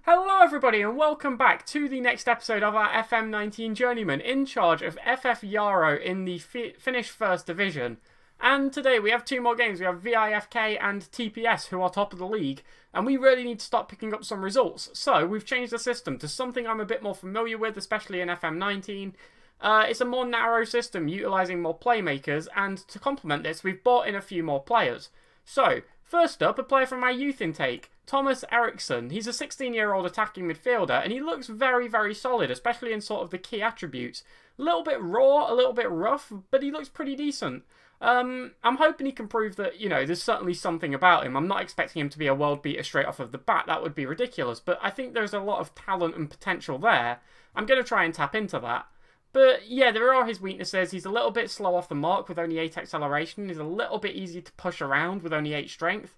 Hello everybody and welcome back to the next episode of our FM19 Journeyman in charge of FF Yarrow in the Finnish First Division. And today we have two more games. We have VIFK and TPS who are top of the league, and we really need to start picking up some results. So we've changed the system to something I'm a bit more familiar with, especially in FM19. It's a more narrow system utilising more playmakers, and to complement this we've brought in a few more players. So, first up, a player from our youth intake, Thomas Eriksson. He's a 16-year-old attacking midfielder, and he looks very, very solid, especially in sort of the key attributes. A little bit raw, a little bit rough, but he looks pretty decent. I'm hoping he can prove that, there's certainly something about him. I'm not expecting him to be a world beater straight off of the bat. That would be ridiculous, but I think there's a lot of talent and potential there. I'm going to try and tap into that. But yeah, there are his weaknesses. He's a little bit slow off the mark with only 8 acceleration. He's a little bit easy to push around with only 8 strength.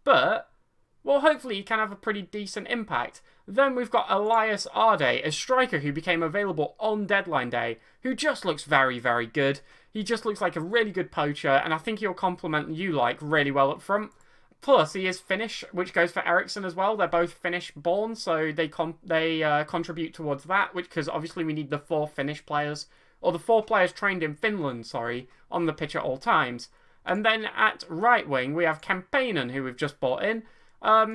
But, well, hopefully he can have a pretty decent impact. Then we've got Elias Arde, a striker who became available on deadline day, who just looks very, very good. He just looks like a really good poacher, and I think he'll complement Ulike really well up front. Plus, he is Finnish, which goes for Eriksson as well. They're both Finnish-born, so they contribute towards that, because obviously we need the 4 Finnish players, or the 4 players trained in Finland, on the pitch at all times. And then at right wing, we have Kampainen, who we've just brought in.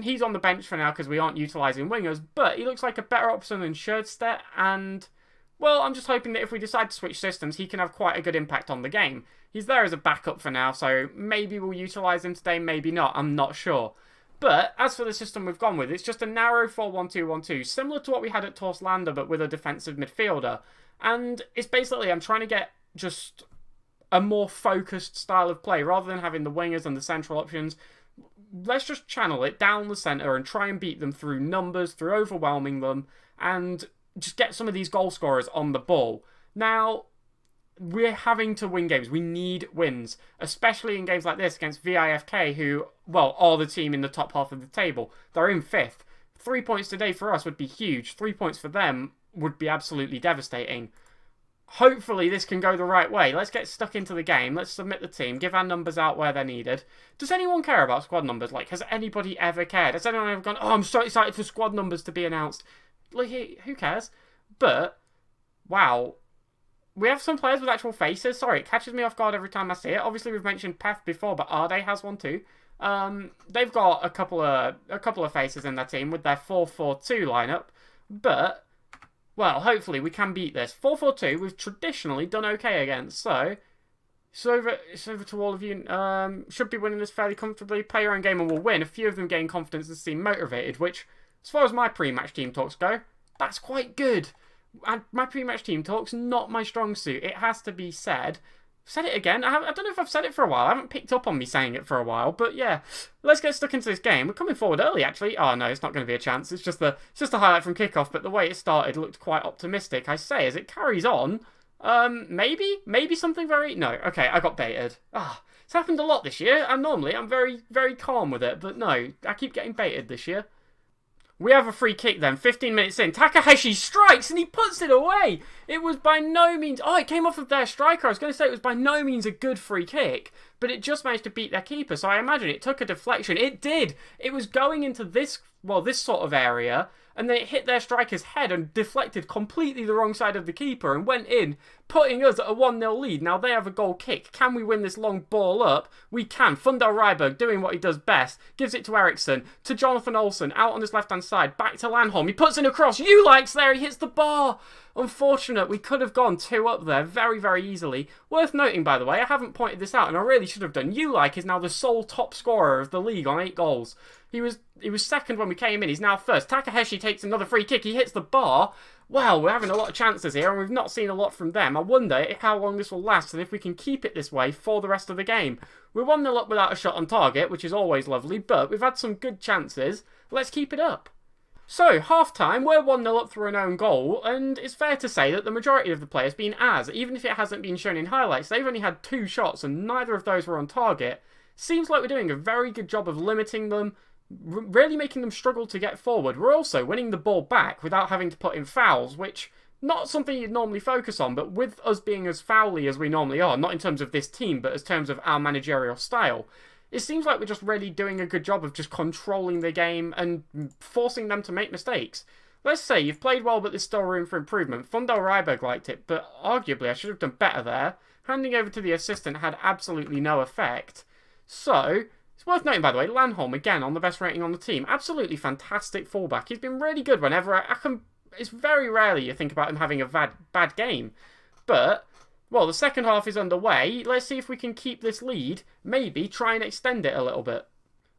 He's on the bench for now because we aren't utilising wingers, but he looks like a better option than Sjöstedt, and, well, I'm just hoping that if we decide to switch systems, he can have quite a good impact on the game. He's there as a backup for now, so maybe we'll utilise him today, maybe not, I'm not sure. But, as for the system we've gone with, it's just a narrow 4-1-2-1-2, similar to what we had at Torslanda, but with a defensive midfielder. And it's basically, I'm trying to get just a more focused style of play, rather than having the wingers and the central options. Let's just channel it down the centre and try and beat them through numbers, through overwhelming them, and just get some of these goal scorers on the ball. Now, we're having to win games. We need wins, especially in games like this against VIFK, who, well, are the team in the top half of the table. They're in 5th. 3 points today for us would be huge. 3 points for them would be absolutely devastating. Hopefully this can go the right way. Let's get stuck into the game. Let's submit the team. Give our numbers out where they're needed. Does anyone care about squad numbers? Like, has anybody ever cared? Has anyone ever gone, oh, I'm so excited for squad numbers to be announced? Like, who cares? But, wow. We have some players with actual faces. Sorry, it catches me off guard every time I see it. Obviously, we've mentioned Peth before, but Arde has one too. They've got a couple of faces in their team with their 4-4-2 lineup. But, well, hopefully we can beat this. 4-4-2, we've traditionally done okay against. So, it's over to all of you. Should be winning this fairly comfortably. Play your own game and we'll win. A few of them gain confidence and seem motivated, which, as far as my pre-match team talks go, that's quite good. And my pre-match team talk's not my strong suit. It has to be said. Said it again. I don't know if I've said it for a while. I haven't picked up on me saying it for a while. But yeah, let's get stuck into this game. We're coming forward early, actually. Oh no, it's not going to be a chance. It's just a highlight from kickoff. But the way it started looked quite optimistic. I say, as it carries on, maybe something very... No, okay, I got baited. It's happened a lot this year. And normally I'm very, very calm with it. But no, I keep getting baited this year. We have a free kick then, 15 minutes in. Takahashi strikes and he puts it away. It was by no means... Oh, it came off of their striker. I was going to say it was by no means a good free kick, but it just managed to beat their keeper. So I imagine it took a deflection. It did. It was going into this sort of area, and then it hit their striker's head and deflected completely the wrong side of the keeper and went in, putting us at a 1-0 lead. Now they have a goal kick. Can we win this long ball up? We can. Fundel Ryberg doing what he does best. Gives it to Eriksson, to Jonathan Olsen, out on his left-hand side, back to Landholm. He puts in a cross. Ulike's there. He hits the bar. Unfortunate. We could have gone 2 up there very, very easily. Worth noting, by the way, I haven't pointed this out, and I really should have done. Ulike is now the sole top scorer of the league on 8 goals. He was second when we came in. He's now first. Takahashi takes another free kick. He hits the bar. Wow, we're having a lot of chances here, and we've not seen a lot from them. I wonder how long this will last, and if we can keep it this way for the rest of the game. We're 1-0 up without a shot on target, which is always lovely, but we've had some good chances. Let's keep it up. So, half-time, we're 1-0 up through an own goal, and it's fair to say that the majority of the play has been even if it hasn't been shown in highlights, they've only had 2 shots, and neither of those were on target. Seems like we're doing a very good job of limiting them, really making them struggle to get forward. We're also winning the ball back without having to put in fouls, which, not something you'd normally focus on, but with us being as foully as we normally are, not in terms of this team, but in terms of our managerial style, it seems like we're just really doing a good job of just controlling the game and forcing them to make mistakes. Let's say you've played well, but there's still room for improvement. Fundel Ryberg liked it, but arguably I should have done better there. Handing over to the assistant had absolutely no effect. So, it's worth noting, by the way, Landholm, again, on the best rating on the team. Absolutely fantastic fullback. He's been really good whenever I can... It's very rarely you think about him having a bad game. But, well, the second half is underway. Let's see if we can keep this lead. Maybe try and extend it a little bit.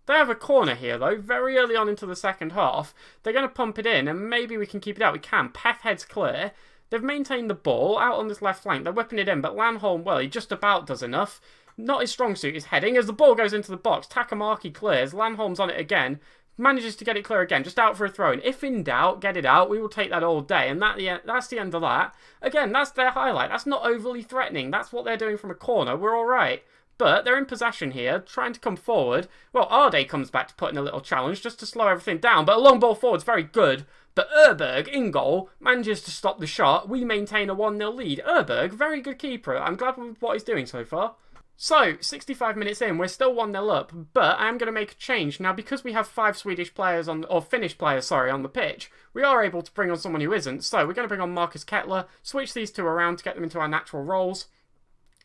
They have a corner here, though, very early on into the second half. They're going to pump it in, and maybe we can keep it out. We can. Peth heads clear. They've maintained the ball out on this left flank. They're whipping it in, but Landholm, well, he just about does enough. Not his strong suit is heading. As the ball goes into the box, Takamaki clears. Landholm's on it again. Manages to get it clear again, just out for a throw-in. If in doubt, get it out. We will take that all day, and that's the end of that. Again, that's their highlight. That's not overly threatening. That's what they're doing from a corner. We're all right. But they're in possession here, trying to come forward. Well, Arde comes back to put in a little challenge just to slow everything down. But a long ball forward's very good. But Erberg, in goal, manages to stop the shot. We maintain a 1-0 lead. Erberg, very good keeper. I'm glad with what he's doing so far. So, 65 minutes in, we're still 1-0 up, but I am going to make a change. Now, because we have 5 Swedish players Finnish players, on the pitch, we are able to bring on someone who isn't. So, we're going to bring on Marcus Kettler, switch these two around to get them into our natural roles.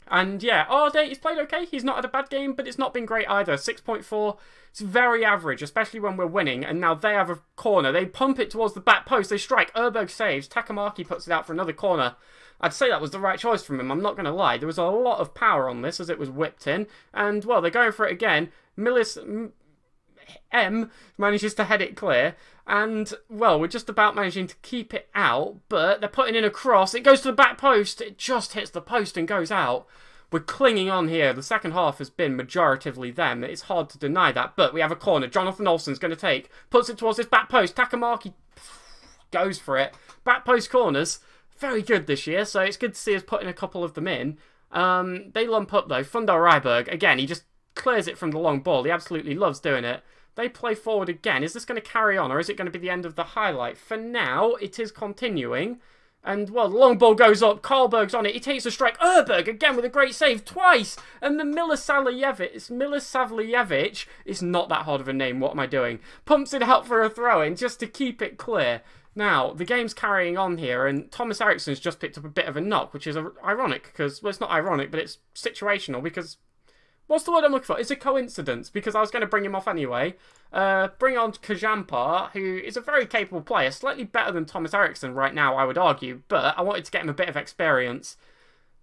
And yeah, Arde, he's played okay. He's not had a bad game, but it's not been great either. 6.4, it's very average, especially when we're winning. And now they have a corner. They pump it towards the back post. They strike. Erberg saves. Takamaki puts it out for another corner. I'd say that was the right choice from him. I'm not going to lie. There was a lot of power on this as it was whipped in. And, well, they're going for it again. M manages to head it clear. And, well, we're just about managing to keep it out. But they're putting in a cross. It goes to the back post. It just hits the post and goes out. We're clinging on here. The second half has been majoritively them. It's hard to deny that. But we have a corner. Jonathan Olsen's going to take. Puts it towards this back post. Takamaki goes for it. Back post corners. Very good this year. So it's good to see us putting a couple of them in. They lump up though. Fundel Ryberg. Again, he just clears it from the long ball. He absolutely loves doing it. They play forward again. Is this going to carry on or is it going to be the end of the highlight? For now, it is continuing. And, well, the long ball goes up. Karlberg's on it. He takes a strike. Erberg, again, with a great save twice. And the Milosavljevic, it's not that hard of a name. What am I doing? Pumps it out for a throw-in just to keep it clear. Now, the game's carrying on here, and Thomas Eriksson's just picked up a bit of a knock, which is ironic, because, well, it's not ironic, but it's situational, because... What's the word I'm looking for? It's a coincidence, because I was going to bring him off anyway. Bring on Kajampar, who is a very capable player, slightly better than Thomas Eriksson right now, I would argue, but I wanted to get him a bit of experience.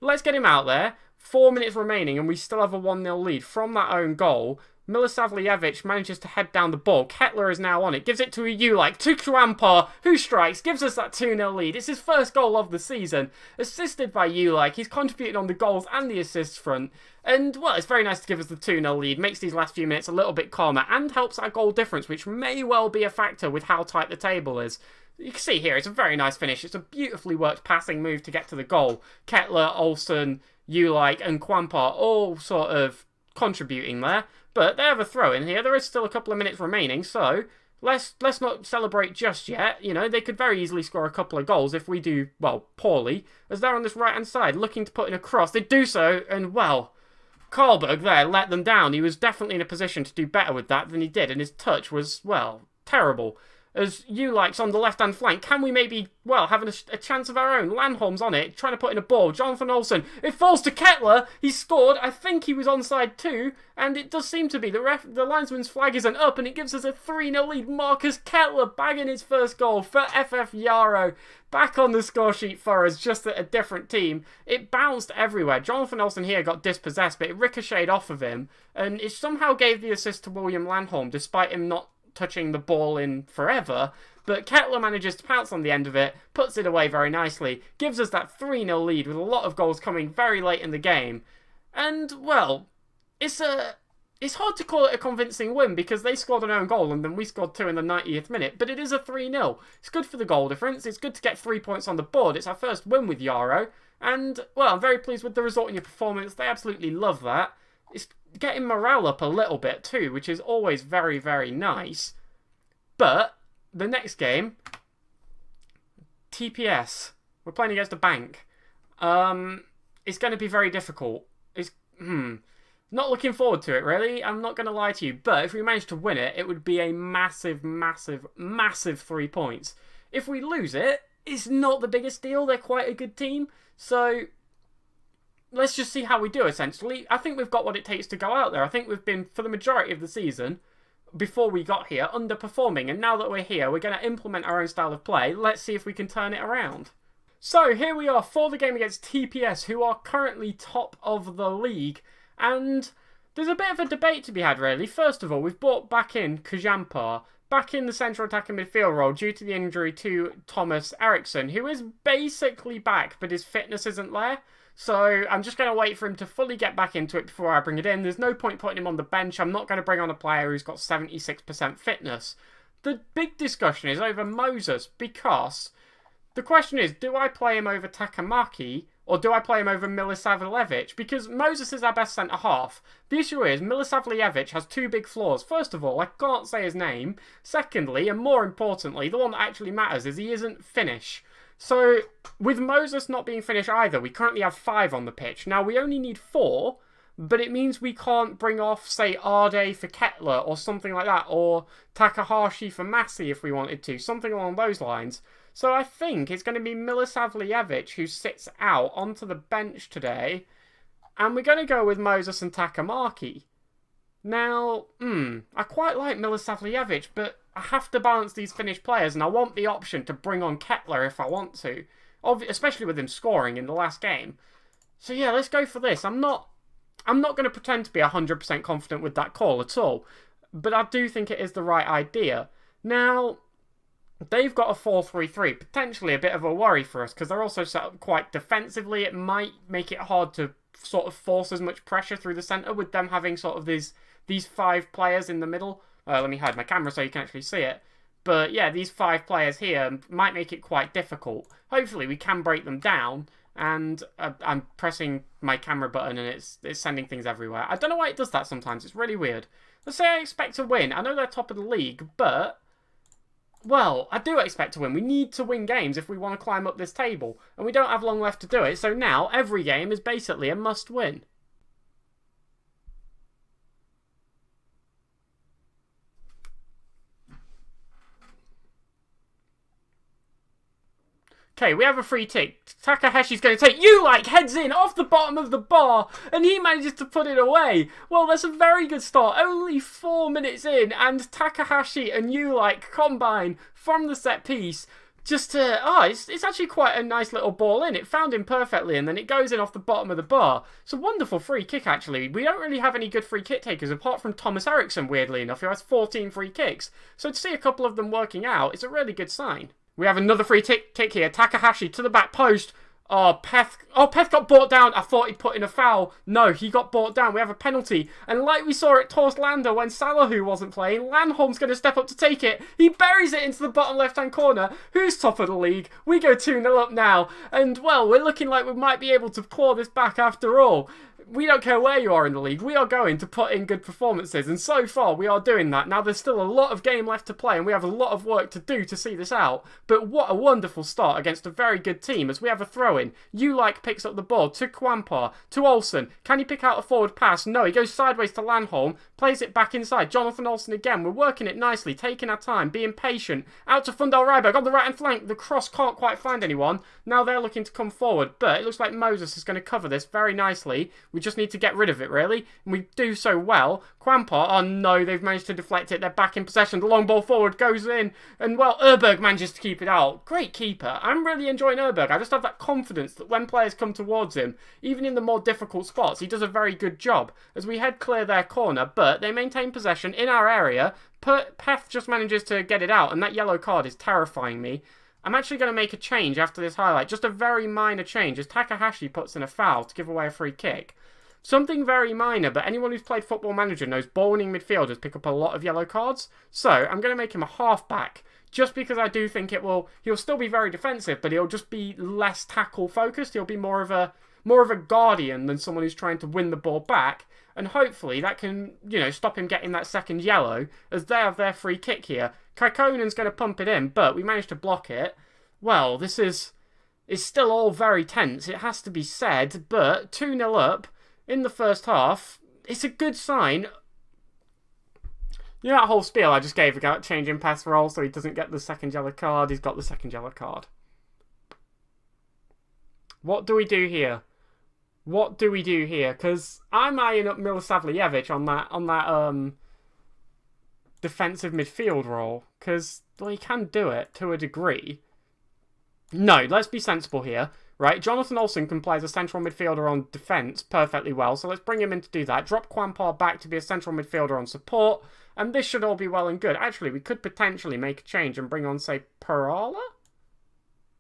Let's get him out there. 4 minutes remaining, and we still have a 1-0 lead from that own goal. Milosavljevic manages to head down the ball. Kettler is now on it. Gives it to a Ulike. To Kajampar, who strikes. Gives us that 2-0 lead. It's his first goal of the season. Assisted by Ulike. He's contributed on the goals and the assists front. And, well, it's very nice to give us the 2-0 lead. Makes these last few minutes a little bit calmer. And helps our goal difference, which may well be a factor with how tight the table is. You can see here, it's a very nice finish. It's a beautifully worked passing move to get to the goal. Kettler, Olsen, Ulike and Kajampar all sort of contributing there. But they have a throw in here. There is still a couple of minutes remaining, so let's not celebrate just yet. You know, they could very easily score a couple of goals if we do, well, poorly. As they're on this right-hand side, looking to put in a cross. They do so, and, well, Karlberg there let them down. He was definitely in a position to do better with that than he did, and his touch was, well, terrible. As Ulike's on the left-hand flank, can we maybe, well, have a chance of our own? Landholm's on it, trying to put in a ball. Jonathan Olsen, it falls to Kettler. He scored. I think he was onside too, and it does seem to be. The linesman's flag isn't up, and it gives us a 3-0 lead. Marcus Kettler bagging his first goal for FF Jaro. Back on the score sheet for us, just at a different team. It bounced everywhere. Jonathan Olsen here got dispossessed, but it ricocheted off of him, and it somehow gave the assist to William Landholm, despite him not touching the ball in forever, but Kettler manages to pounce on the end of it, puts it away very nicely, gives us that 3-0 lead with a lot of goals coming very late in the game. And, well, it's hard to call it a convincing win because they scored an own goal and then we scored 2 in the 90th minute, but it is a 3-0. It's good for the goal difference, it's good to get 3 points on the board, it's our first win with Jaro, and, well, I'm very pleased with the result in your performance, they absolutely love that. It's getting morale up a little bit too, which is always very, very nice. But the next game, TPS, we're playing against a bank. It's going to be very difficult. It's Not looking forward to it, really. I'm not going to lie to you. But if we manage to win it, it would be a massive, massive, massive 3 points. If we lose it, it's not the biggest deal. They're quite a good team. So let's just see how we do, essentially. I think we've got what it takes to go out there. I think we've been, for the majority of the season, before we got here, underperforming. And now that we're here, we're going to implement our own style of play. Let's see if we can turn it around. So here we are for the game against TPS, who are currently top of the league. And there's a bit of a debate to be had, really. First of all, we've brought back in Kajampar, back in the central attacking midfield role due to the injury to Thomas Eriksson, who is basically back, but his fitness isn't there. So I'm just going to wait for him to fully get back into it before I bring it in. There's no point putting him on the bench. I'm not going to bring on a player who's got 76% fitness. The big discussion is over Moses, because the question is, do I play him over Takamaki or do I play him over Milisavljevic? Because Moses is our best centre-half. The issue is, Milisavljevic has two big flaws. First of all, I can't say his name. Secondly, and more importantly, the one that actually matters is he isn't Finnish. So, with Moses not being Finnish either, we currently have 5 on the pitch. Now, we only need 4, but it means we can't bring off, say, Arde for Kettler or something like that, or Takahashi for Masi if we wanted to, something along those lines. So I think it's going to be Milisavljevic who sits out onto the bench today. And we're going to go with Moses and Takamaki. Now, I quite like Milisavljevic, but I have to balance these Finnish players, and I want the option to bring on Kettler if I want to. Especially with him scoring in the last game. So yeah, let's go for this. I'm not going to pretend to be 100% confident with that call at all. But I do think it is the right idea. Now, they've got a 4-3-3, potentially a bit of a worry for us, because they're also set up quite defensively. It might make it hard to sort of force as much pressure through the centre with them having sort of these 5 players in the middle. Let me hide my camera so you can actually see it. But yeah, these 5 players here might make it quite difficult. Hopefully we can break them down, and I'm pressing my camera button and it's sending things everywhere. I don't know why it does that sometimes, it's really weird. Let's say I expect to win. I know they're top of the league, but well, I do expect to win. We need to win games if we want to climb up this table. And we don't have long left to do it. So now, every game is basically a must-win. Okay, we have a free kick. Takahashi's going to take heads in off the bottom of the bar, and he manages to put it away. Well, that's a very good start. Only 4 minutes in, and Takahashi and combine from the set piece just to... it's actually quite a nice little ball in. It found him perfectly, and then it goes in off the bottom of the bar. It's a wonderful free kick, actually. We don't really have any good free kick takers, apart from Thomas Eriksson, weirdly enough, who has 14 free kicks. So to see a couple of them working out, it's a really good sign. We have another free kick here. Takahashi to the back post. Peth got brought down. I thought he'd put in a foul. No, he got brought down. We have a penalty. And like we saw at Torslanda when Salahu wasn't playing, Landholm's going to step up to take it. He buries it into the bottom left-hand corner. Who's top of the league? We go 2-0 up now. And, well, we're looking like we might be able to claw this back after all. We don't care where you are in the league. We are going to put in good performances. And so far, we are doing that. Now, there's still a lot of game left to play, and we have a lot of work to do to see this out. But what a wonderful start against a very good team as we have a throw-in. Picks up the ball to Kwampar, to Olsen. Can he pick out a forward pass? No, he goes sideways to Landholm, plays it back inside. Jonathan Olsen again. We're working it nicely, taking our time, being patient. Out to Fundal Ryberg on the right-hand flank. The cross can't quite find anyone. Now they're looking to come forward, but it looks like Moses is going to cover this very nicely. We just need to get rid of it, really. And we do so well. Kwampar, oh no, they've managed to deflect it. They're back in possession. The long ball forward goes in. And, well, Erberg manages to keep it out. Great keeper. I'm really enjoying Erberg. I just have that confidence that when players come towards him, even in the more difficult spots, he does a very good job. As we head clear their corner, but they maintain possession in our area. Peth just manages to get it out, and that yellow card is terrifying me. I'm actually going to make a change after this highlight. Just a very minor change, as Takahashi puts in a foul to give away a free kick. Something very minor, but anyone who's played Football Manager knows ball-winning midfielders pick up a lot of yellow cards. So, I'm going to make him a half-back, just because I do think he'll still be very defensive, but he'll just be less tackle-focused. He'll be more of a guardian than someone who's trying to win the ball back. And hopefully that can, stop him getting that second yellow, as they have their free kick here. Kaikonen's going to pump it in, but we managed to block it. Well, it's still all very tense, it has to be said, but 2-0 up in the first half. it's a good sign. You know that whole spiel I just gave about changing pass roll so he doesn't get the second yellow card? He's got the second yellow card. What do we do here? What do we do here? Because I'm eyeing up Milosavljevic on that defensive midfield role. Because, well, he can do it to a degree. No, let's be sensible here. Right, Jonathan Olsen can play as a central midfielder on defence perfectly well, so let's bring him in to do that. Drop Kwampar back to be a central midfielder on support, and this should all be well and good. Actually, we could potentially make a change and bring on, say, Perala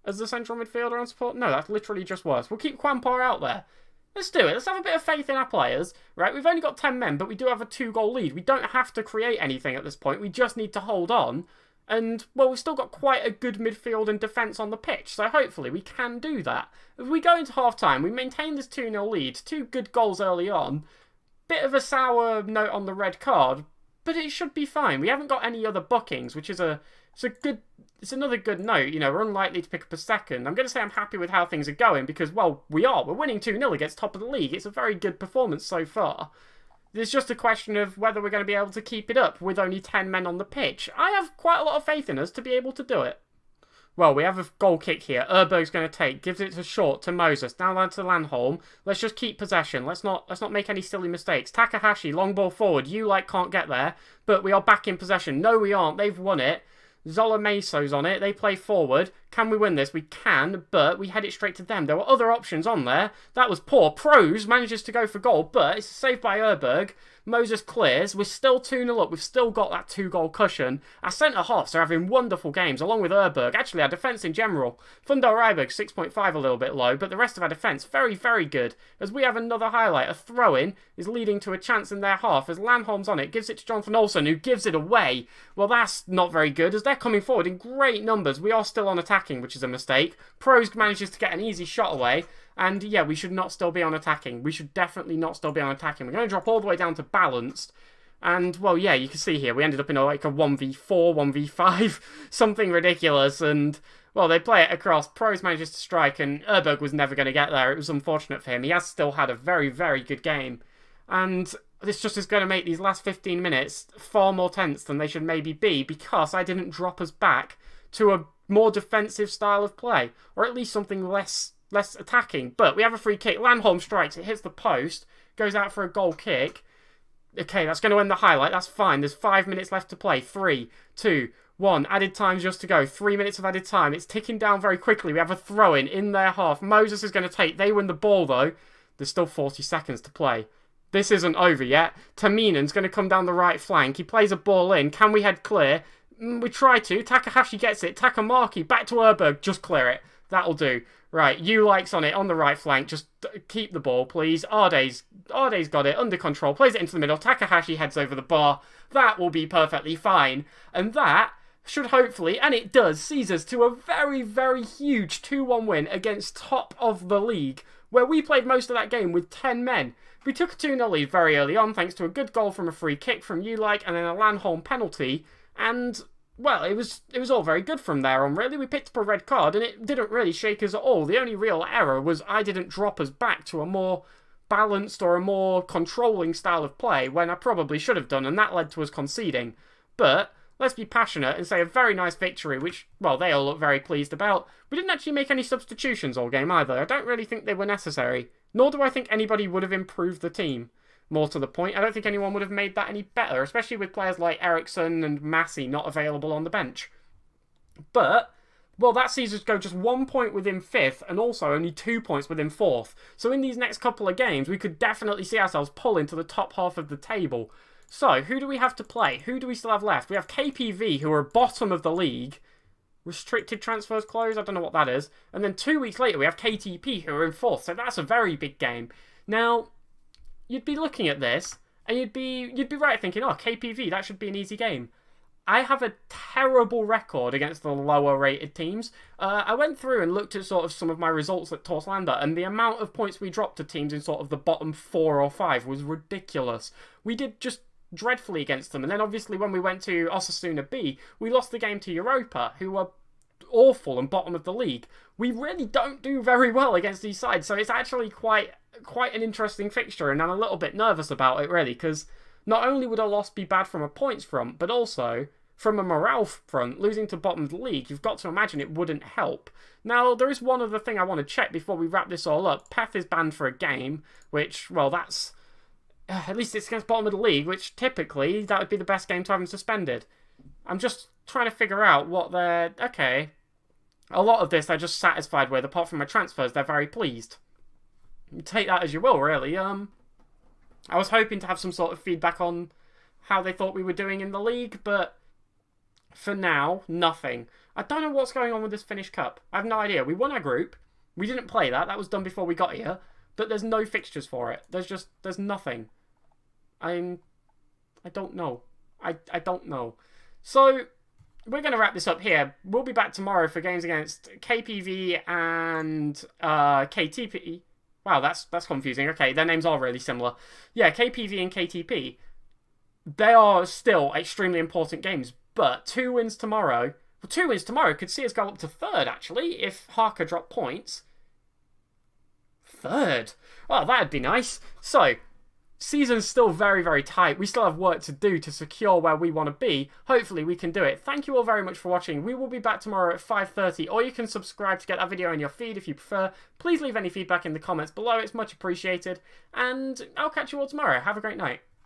as the central midfielder on support. No, that's literally just worse. We'll keep Kwampar out there. Let's do it. Let's have a bit of faith in our players, right? We've only got 10 men, but we do have a 2-goal lead. We don't have to create anything at this point. We just need to hold on. And, well, we've still got quite a good midfield and defence on the pitch, so hopefully we can do that. If we go into half-time, we maintain this 2-0 lead, 2 good goals early on, bit of a sour note on the red card, but it should be fine. We haven't got any other bookings, which is it's another good note. You know, we're unlikely to pick up a second. I'm going to say I'm happy with how things are going because, well, we are. We're winning 2-0 against top of the league. It's a very good performance so far. It's just a question of whether we're going to be able to keep it up with only 10 men on the pitch. I have quite a lot of faith in us to be able to do it. Well, we have a goal kick here. Erberg's going to take, gives it to short to Moses. Down to Landholm. Let's just keep possession. Let's not make any silly mistakes. Takahashi, long ball forward. You can't get there, but we are back in possession. No, we aren't. They've won it. Zola Meso's on it. They play forward. Can we win this? We can, but we head it straight to them. There were other options on there. That was poor. Pros manages to go for goal, but it's saved by Erberg. Moses clears. We're still 2-0 up. We've still got that 2-goal cushion. Our centre-halves are having wonderful games, along with Erberg. Actually, our defence in general. Fundo Reiberg, 6.5, a little bit low, but the rest of our defence, very, very good. As we have another highlight, a throw-in is leading to a chance in their half. As Landholm's on it, gives it to Jonathan Olsen, who gives it away. Well, that's not very good, as they're coming forward in great numbers. We are still on attacking, which is a mistake. Pros manages to get an easy shot away. And yeah, we should not still be on attacking. We should definitely not still be on attacking. We're going to drop all the way down to balanced. And, well, yeah, you can see here, we ended up in a 1v4, 1v5, something ridiculous. And, well, they play it across. Pros manages to strike, and Erberg was never going to get there. It was unfortunate for him. He has still had a very, very good game. And this just is going to make these last 15 minutes far more tense than they should maybe be, because I didn't drop us back to a more defensive style of play, or at least something less attacking. But we have a free kick. Landholm strikes. It hits the post. Goes out for a goal kick. Okay, that's going to end the highlight. That's fine. There's 5 minutes left to play. 3, 2, 1. Added time just to go. 3 minutes of added time. It's ticking down very quickly. We have a throw-in in their half. Moses is going to take. They win the ball, though. There's still 40 seconds to play. This isn't over yet. Taminen's going to come down the right flank. He plays a ball in. Can we head clear? We try to. Takahashi gets it. Takamaki back to Erberg. Just clear it. That'll do. Right, Ulik's on it on the right flank. Just keep the ball, please. Arde's got it under control. Plays it into the middle. Takahashi heads over the bar. That will be perfectly fine. And that should hopefully, and it does, sees us to a very, very huge 2-1 win against top of the league, where we played most of that game with 10 men. We took a 2-0 lead very early on, thanks to a good goal from a free kick from Ulik and then a Landholm penalty. And, well, it was all very good from there on, really. We picked up a red card, and it didn't really shake us at all. The only real error was I didn't drop us back to a more balanced or a more controlling style of play when I probably should have done, and that led to us conceding. But let's be passionate and say a very nice victory, which, well, they all look very pleased about. We didn't actually make any substitutions all game either. I don't really think they were necessary, nor do I think anybody would have improved the team. More to the point, I don't think anyone would have made that any better, especially with players like Eriksson and Massey not available on the bench. But, well, that sees us go just 1 point within 5th and also only 2 points within 4th. So in these next couple of games, we could definitely see ourselves pull into the top half of the table. So, who do we have to play? Who do we still have left? We have KPV, who are bottom of the league. Restricted transfers closed? I don't know what that is. And then 2 weeks later, we have KTP, who are in 4th. So that's a very big game. Now, you'd be looking at this, and you'd be right thinking, oh, KPV, that should be an easy game. I have a terrible record against the lower-rated teams. I went through and looked at sort of some of my results at Torslanda, and the amount of points we dropped to teams in sort of the bottom 4 or 5 was ridiculous. We did just dreadfully against them, and then obviously when we went to Osasuna B, we lost the game to Europa, who were awful and bottom of the league. We really don't do very well against these sides, so it's actually quite quite an interesting fixture, and I'm a little bit nervous about it, really, because not only would a loss be bad from a points front, but also from a morale front. Losing to bottom of the league, you've got to imagine it wouldn't help. Now, there is one other thing I want to check before we wrap this all up. Peth is banned for a game, which, well, that's... at least it's against bottom of the league, which typically that would be the best game to have him suspended. I'm just trying to figure out what they're... Okay. A lot of this they're just satisfied with. Apart from my transfers, they're very pleased. Take that as you will, really. I was hoping to have some sort of feedback on how they thought we were doing in the league, but for now, nothing. I don't know what's going on with this Finnish Cup. I have no idea. We won our group. We didn't play that. That was done before we got here. But there's no fixtures for it. There's nothing. I don't know. I don't know. So, we're going to wrap this up here. We'll be back tomorrow for games against KPV and KTP. Wow, that's confusing. Okay, their names are really similar. Yeah, KPV and KTP. They are still extremely important games, but 2 wins tomorrow... Well, 2 wins tomorrow could see us go up to 3rd, actually, if Harker drop points. 3rd? Oh, that'd be nice. So, season's still very, very tight. We still have work to do to secure where we want to be. Hopefully we can do it. Thank you all very much for watching. We will be back tomorrow at 5:30, or you can subscribe to get that video in your feed if you prefer. Please leave any feedback in the comments below. It's much appreciated. And I'll catch you all tomorrow. Have a great night.